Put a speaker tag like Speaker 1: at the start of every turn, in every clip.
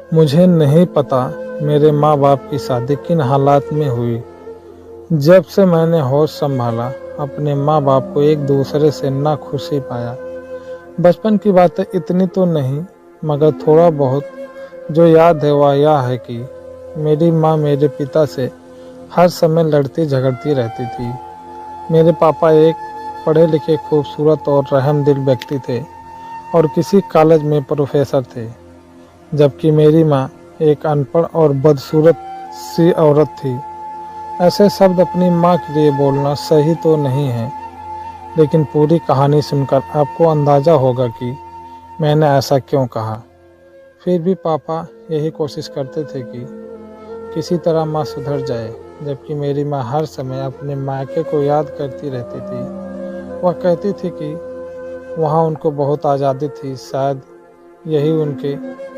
Speaker 1: मुझे नहीं पता मेरे माँ बाप की शादी किन हालात में हुई। जब से मैंने होश संभाला, अपने माँ बाप को एक दूसरे से ना खुशी पाया। बचपन की बातें इतनी तो नहीं, मगर थोड़ा बहुत जो याद है वह यह है कि मेरी माँ मेरे पिता से हर समय लड़ती झगड़ती रहती थी। मेरे पापा एक पढ़े लिखे खूबसूरत और रहमदिल व्यक्ति थे और किसी कॉलेज में प्रोफेसर थे, जबकि मेरी माँ एक अनपढ़ और बदसूरत सी औरत थी। ऐसे शब्द अपनी माँ के लिए बोलना सही तो नहीं है, लेकिन पूरी कहानी सुनकर आपको अंदाज़ा होगा कि मैंने ऐसा क्यों कहा। फिर भी पापा यही कोशिश करते थे कि किसी तरह माँ सुधर जाए, जबकि मेरी माँ हर समय अपने मायके को याद करती रहती थी। वह कहती थी कि वहाँ उनको बहुत आज़ादी थी, शायद यही उनके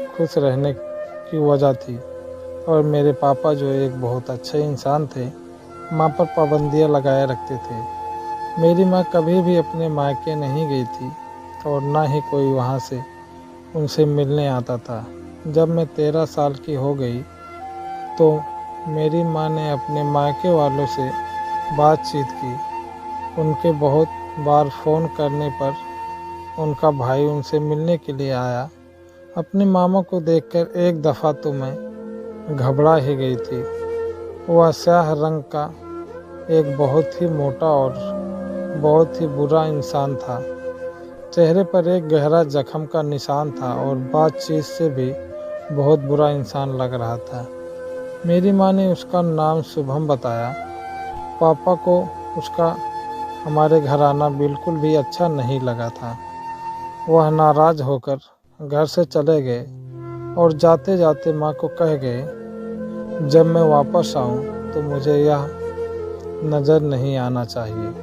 Speaker 1: खुश रहने की वजह थी। और मेरे पापा जो एक बहुत अच्छे इंसान थे, माँ पर पाबंदियाँ लगाए रखते थे। मेरी माँ कभी भी अपने मायके नहीं गई थी और ना ही कोई वहाँ से उनसे मिलने आता था। जब मैं 13 साल की हो गई तो मेरी माँ ने अपने मायके वालों से बातचीत की। उनके बहुत बार फ़ोन करने पर उनका भाई उनसे मिलने के लिए आया। अपने मामा को देखकर एक दफ़ा तो मैं घबरा ही गई थी। वह स्याह रंग का एक बहुत ही मोटा और बहुत ही बुरा इंसान था। चेहरे पर एक गहरा जख्म का निशान था और बातचीत से भी बहुत बुरा इंसान लग रहा था। मेरी माँ ने उसका नाम शुभम बताया। पापा को उसका हमारे घर आना बिल्कुल भी अच्छा नहीं लगा था। वह नाराज़ होकर घर से चले गए और जाते जाते माँ को कह गए, जब मैं वापस आऊँ तो मुझे यह नज़र नहीं आना चाहिए।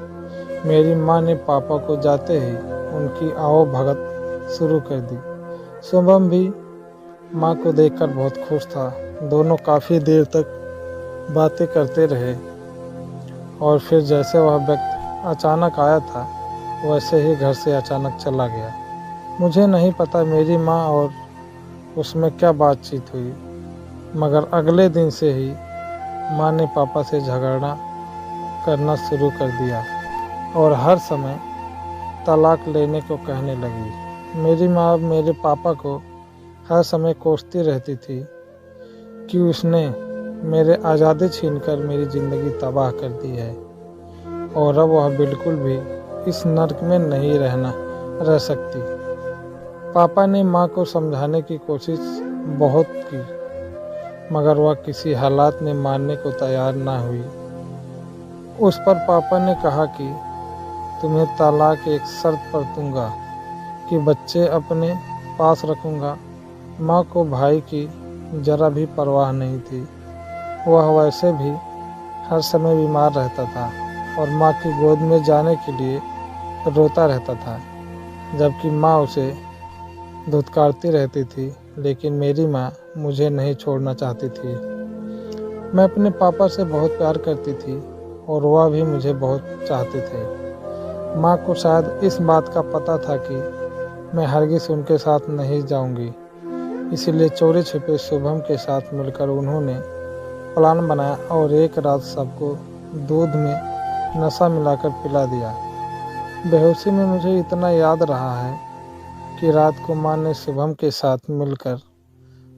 Speaker 1: मेरी माँ ने पापा को जाते ही उनकी आओ भगत शुरू कर दी। शुभम भी माँ को देखकर बहुत खुश था। दोनों काफ़ी देर तक बातें करते रहे और फिर जैसे वह व्यक्ति अचानक आया था, वैसे ही घर से अचानक चला गया। मुझे नहीं पता मेरी माँ और उसमें क्या बातचीत हुई, मगर अगले दिन से ही माँ ने पापा से झगड़ना करना शुरू कर दिया और हर समय तलाक लेने को कहने लगी। मेरी माँ अब मेरे पापा को हर समय कोसती रहती थी कि उसने मेरे आज़ादी छीनकर मेरी ज़िंदगी तबाह कर दी है और अब वह बिल्कुल भी इस नर्क में नहीं रह सकती। पापा ने माँ को समझाने की कोशिश बहुत की, मगर वह किसी हालात में मानने को तैयार ना हुई। उस पर पापा ने कहा कि तुम्हें तलाक एक शर्त पर दूंगा कि बच्चे अपने पास रखूंगा। माँ को भाई की जरा भी परवाह नहीं थी। वह वैसे भी हर समय बीमार रहता था और माँ की गोद में जाने के लिए रोता रहता था, जबकि माँ उसे धुतकारती रहती थी। लेकिन मेरी माँ मुझे नहीं छोड़ना चाहती थी। मैं अपने पापा से बहुत प्यार करती थी और वह भी मुझे बहुत चाहते थे। माँ को शायद इस बात का पता था कि मैं हरगिज़ उनके साथ नहीं जाऊंगी, इसलिए चोरी छिपे शुभम के साथ मिलकर उन्होंने प्लान बनाया और एक रात सबको दूध में नशा मिलाकर पिला दिया। बेहोशी में मुझे इतना याद रहा है कि रात को माँ ने शुभम के साथ मिलकर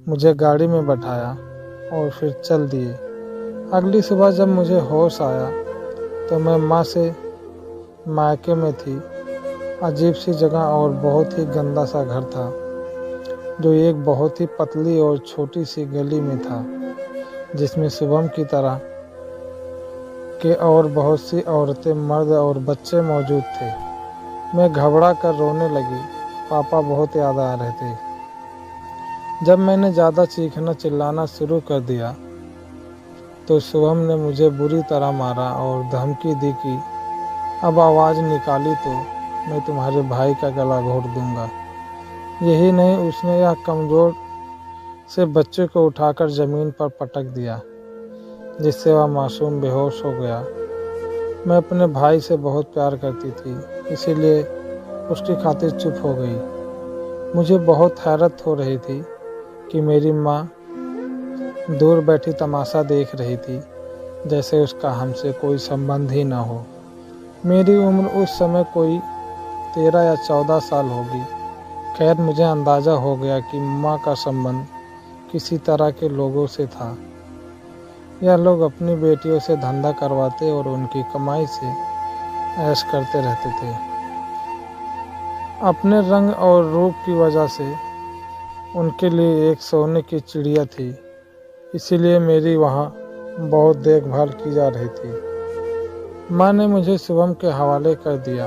Speaker 1: मुझे गाड़ी में बैठाया और फिर चल दिए। अगली सुबह जब मुझे होश आया तो मैं माँ से मायके में थी। अजीब सी जगह और बहुत ही गंदा सा घर था, जो एक बहुत ही पतली और छोटी सी गली में था, जिसमें शुभम की तरह के और बहुत सी औरतें, मर्द और बच्चे मौजूद थे। मैं घबरा कर रोने लगी। पापा बहुत याद आ रहे थे। जब मैंने ज़्यादा चीखना चिल्लाना शुरू कर दिया तो शुभम ने मुझे बुरी तरह मारा और धमकी दी कि अब आवाज़ निकाली तो मैं तुम्हारे भाई का गला घोट दूंगा। यही नहीं, उसने यह कमज़ोर से बच्चे को उठाकर ज़मीन पर पटक दिया, जिससे वह मासूम बेहोश हो गया। मैं अपने भाई से बहुत प्यार करती थी, इसीलिए उसकी खातिर चुप हो गई। मुझे बहुत हैरत हो रही थी कि मेरी माँ दूर बैठी तमाशा देख रही थी, जैसे उसका हमसे कोई संबंध ही ना हो। मेरी उम्र उस समय कोई 13 या 14 साल होगी। खैर, मुझे अंदाज़ा हो गया कि माँ का संबंध किसी तरह के लोगों से था। यह लोग अपनी बेटियों से धंधा करवाते और उनकी कमाई से ऐश करते रहते थे। अपने रंग और रूप की वजह से उनके लिए एक सोने की चिड़िया थी, इसीलिए मेरी वहाँ बहुत देखभाल की जा रही थी। माँ ने मुझे शुभम के हवाले कर दिया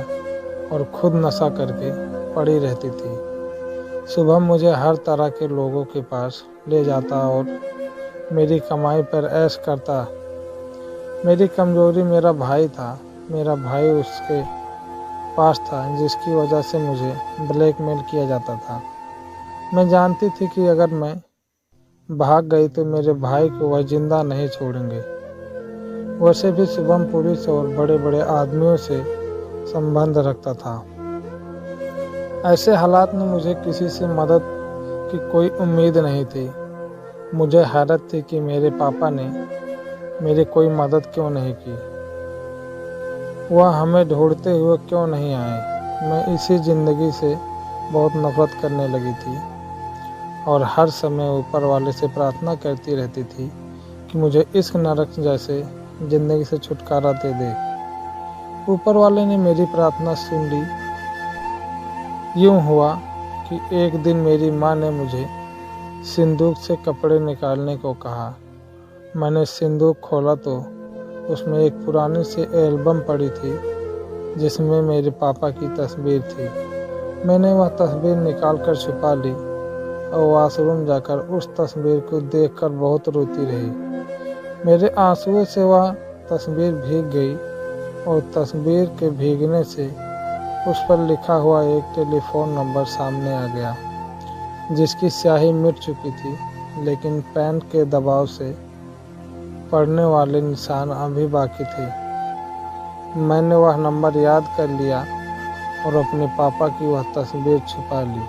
Speaker 1: और खुद नशा करके पड़ी रहती थी। शुभम मुझे हर तरह के लोगों के पास ले जाता और मेरी कमाई पर ऐश करता। मेरी कमजोरी मेरा भाई था। मेरा भाई उसके पास था, जिसकी वजह से मुझे ब्लैकमेल किया जाता था। मैं जानती थी कि अगर मैं भाग गई तो मेरे भाई को वह जिंदा नहीं छोड़ेंगे। वैसे भी शुभम पुलिस और बड़े बड़े आदमियों से संबंध रखता था। ऐसे हालात में मुझे किसी से मदद की कोई उम्मीद नहीं थी। मुझे हैरत थी कि मेरे पापा ने मेरी कोई मदद क्यों नहीं की। वह हमें ढूंढते हुए क्यों नहीं आए। मैं इसी ज़िंदगी से बहुत नफरत करने लगी थी और हर समय ऊपर वाले से प्रार्थना करती रहती थी कि मुझे इस नरक जैसे ज़िंदगी से छुटकारा दे दे। ऊपर वाले ने मेरी प्रार्थना सुन ली। यूँ हुआ कि एक दिन मेरी माँ ने मुझे सिंदूक से कपड़े निकालने को कहा। मैंने सिंदूक खोला तो उसमें एक पुरानी सी एल्बम पड़ी थी, जिसमें मेरे पापा की तस्वीर थी। मैंने वह तस्वीर निकाल कर छुपा ली और वॉशरूम जाकर उस तस्वीर को देखकर बहुत रोती रही। मेरे आंसुओं से वह तस्वीर भीग गई और तस्वीर के भीगने से उस पर लिखा हुआ एक टेलीफोन नंबर सामने आ गया, जिसकी स्याही मिट चुकी थी, लेकिन पेन के दबाव से पढ़ने वाले निशान अभी बाकी थे। मैंने वह नंबर याद कर लिया और अपने पापा की वह तस्वीर छुपा ली।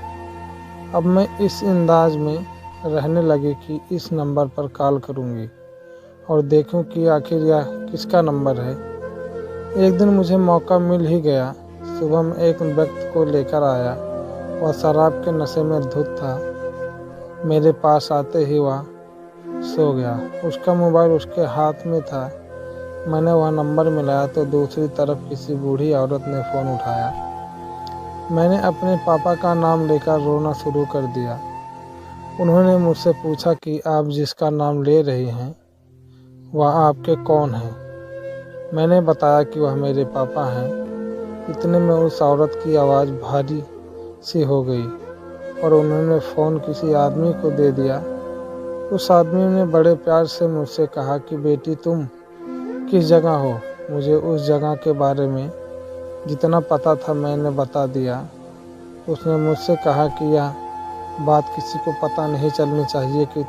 Speaker 1: अब मैं इस अंदाज में रहने लगी कि इस नंबर पर कॉल करूंगी और देखूं कि आखिर यह किसका नंबर है। एक दिन मुझे मौका मिल ही गया। शुभम एक व्यक्ति को लेकर आया। वह शराब के नशे में धुत था। मेरे पास आते ही वह सो गया। उसका मोबाइल उसके हाथ में था। मैंने वह नंबर मिलाया तो दूसरी तरफ किसी बूढ़ी औरत ने फ़ोन उठाया। मैंने अपने पापा का नाम लेकर रोना शुरू कर दिया। उन्होंने मुझसे पूछा कि आप जिसका नाम ले रही हैं वह आपके कौन हैं। मैंने बताया कि वह मेरे पापा हैं। इतने में उस औरत की आवाज़ भारी सी हो गई और उन्होंने फ़ोन किसी आदमी को दे दिया। उस आदमी ने बड़े प्यार से मुझसे कहा कि बेटी तुम किस जगह हो। मुझे उस जगह के बारे में जितना पता था मैंने बता दिया। उसने मुझसे कहा कि यह बात किसी को पता नहीं चलनी चाहिए कि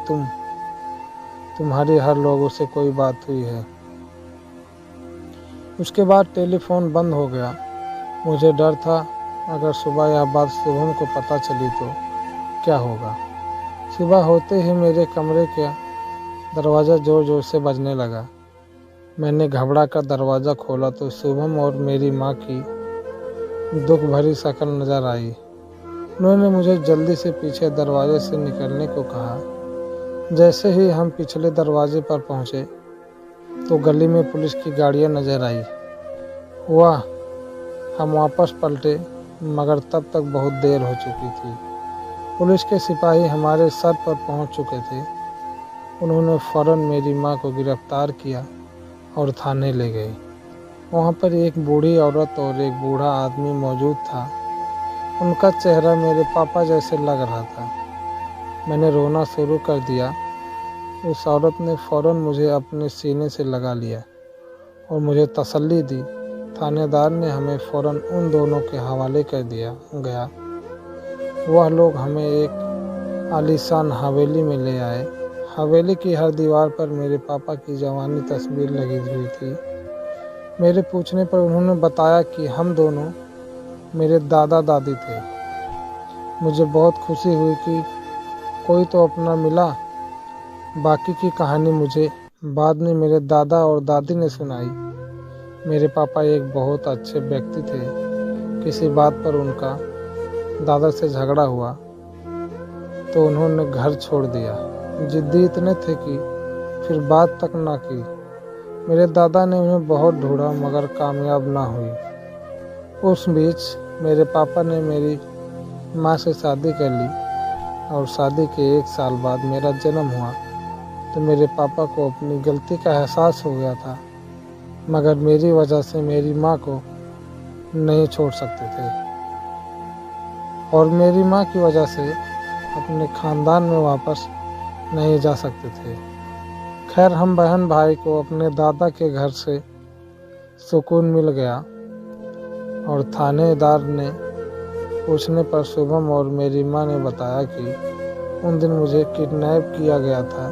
Speaker 1: तुम्हारी हर लोगों से कोई बात हुई है। उसके बाद टेलीफोन बंद हो गया। मुझे डर था, अगर सुबह यह बात शुभम को पता चली तो क्या होगा। सुबह होते ही मेरे कमरे का दरवाज़ा ज़ोर ज़ोर से बजने लगा। मैंने घबरा कर दरवाज़ा खोला तो शुभम और मेरी माँ की दुख भरी शक्ल नज़र आई। उन्होंने मुझे जल्दी से पीछे दरवाजे से निकलने को कहा। जैसे ही हम पिछले दरवाजे पर पहुँचे तो गली में पुलिस की गाड़ियाँ नज़र आई। वाह, हम वापस पलटे, मगर तब तक बहुत देर हो चुकी थी। पुलिस के सिपाही हमारे सर पर पहुंच चुके थे। उन्होंने फ़ौरन मेरी माँ को गिरफ्तार किया और थाने ले गए। वहाँ पर एक बूढ़ी औरत और एक बूढ़ा आदमी मौजूद था। उनका चेहरा मेरे पापा जैसे लग रहा था। मैंने रोना शुरू कर दिया। उस औरत ने फ़ौरन मुझे अपने सीने से लगा लिया और मुझे तसल्ली दी। थानेदार ने हमें फ़ौरन उन दोनों के हवाले कर दिया गया। वह लोग हमें एक आलीशान हवेली में ले आए। हवेली की हर दीवार पर मेरे पापा की जवानी तस्वीर लगी हुई थी। मेरे पूछने पर उन्होंने बताया कि हम दोनों मेरे दादा दादी थे। मुझे बहुत खुशी हुई कि कोई तो अपना मिला। बाकी की कहानी मुझे बाद में मेरे दादा और दादी ने सुनाई। मेरे पापा एक बहुत अच्छे व्यक्ति थे। किसी बात पर उनका दादा से झगड़ा हुआ तो उन्होंने घर छोड़ दिया। जिद्दी इतने थे कि फिर बात तक ना की। मेरे दादा ने उन्हें बहुत ढूंढा मगर कामयाब ना हुई। उस बीच मेरे पापा ने मेरी माँ से शादी कर ली और शादी के 1 साल बाद मेरा जन्म हुआ तो मेरे पापा को अपनी गलती का एहसास हो गया था, मगर मेरी वजह से मेरी माँ को नहीं छोड़ सकते थे और मेरी माँ की वजह से अपने खानदान में वापस नहीं जा सकते थे। खैर हम बहन भाई को अपने दादा के घर से सुकून मिल गया और थानेदार ने पूछने पर शुभम और मेरी माँ ने बताया कि उन दिन मुझे किडनैप किया गया था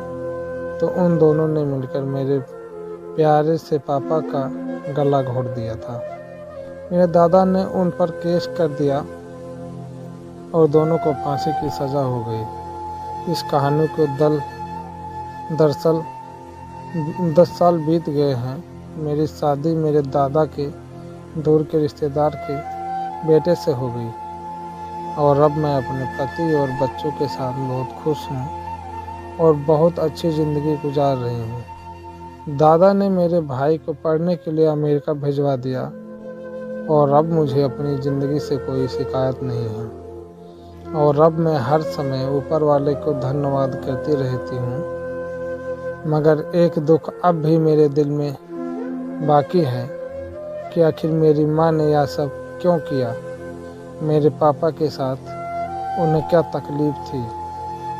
Speaker 1: तो उन दोनों ने मिलकर मेरे प्यारे से पापा का गला घोट दिया था। मेरे दादा ने उन पर केस कर दिया और दोनों को फांसी की सज़ा हो गई। इस कहानी को दरअसल 10 साल बीत गए हैं। मेरी शादी मेरे दादा के दूर के रिश्तेदार के बेटे से हो गई और अब मैं अपने पति और बच्चों के साथ बहुत खुश हूँ और बहुत अच्छी ज़िंदगी गुजार रही हूँ। दादा ने मेरे भाई को पढ़ने के लिए अमेरिका भिजवा दिया और अब मुझे अपनी ज़िंदगी से कोई शिकायत नहीं है और अब मैं हर समय ऊपर वाले को धन्यवाद करती रहती हूँ। मगर एक दुख अब भी मेरे दिल में बाकी है कि आखिर मेरी माँ ने यह सब क्यों किया। मेरे पापा के साथ उन्हें क्या तकलीफ़ थी।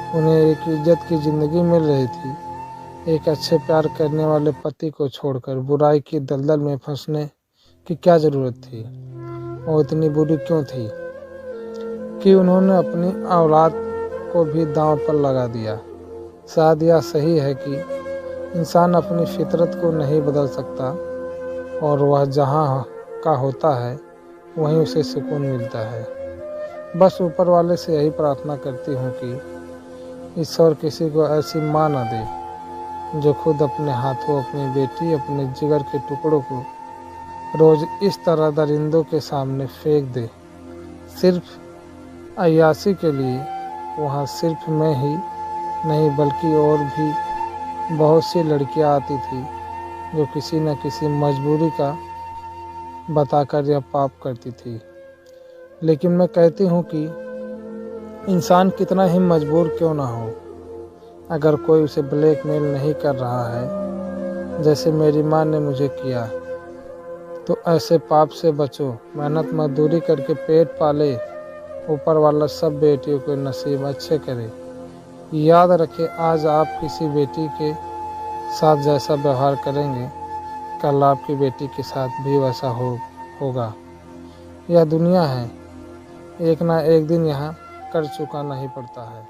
Speaker 1: उन्हें एक इज्जत की ज़िंदगी मिल रही थी। एक अच्छे प्यार करने वाले पति को छोड़कर बुराई की दलदल में फंसने की क्या ज़रूरत थी। वो इतनी बुरी क्यों थी कि उन्होंने अपनी औलाद को भी दांव पर लगा दिया। शायद यह सही है कि इंसान अपनी फितरत को नहीं बदल सकता और वह जहाँ का होता है वहीं उसे सुकून मिलता है। बस ऊपर वाले से यही प्रार्थना करती हूँ कि ईश्वर किसी को ऐसी माँ न दे जो खुद अपने हाथों अपनी बेटी अपने जिगर के टुकड़ों को रोज़ इस तरह दरिंदों के सामने फेंक दे सिर्फ अय्याशी के लिए। वहाँ सिर्फ मैं ही नहीं बल्कि और भी बहुत सी लड़कियाँ आती थी जो किसी न किसी मजबूरी का बताकर यह पाप करती थी। लेकिन मैं कहती हूँ कि इंसान कितना ही मजबूर क्यों ना हो, अगर कोई उसे ब्लैकमेल नहीं कर रहा है जैसे मेरी माँ ने मुझे किया, तो ऐसे पाप से बचो। मेहनत मजदूरी करके पेट पाले, ऊपर वाला सब बेटियों के नसीब अच्छे करे। याद रखें, आज आप किसी बेटी के साथ जैसा व्यवहार करेंगे कल आपकी बेटी के साथ भी वैसा होगा। यह दुनिया है, एक ना एक दिन यहाँ कर चुकाना ही पड़ता है।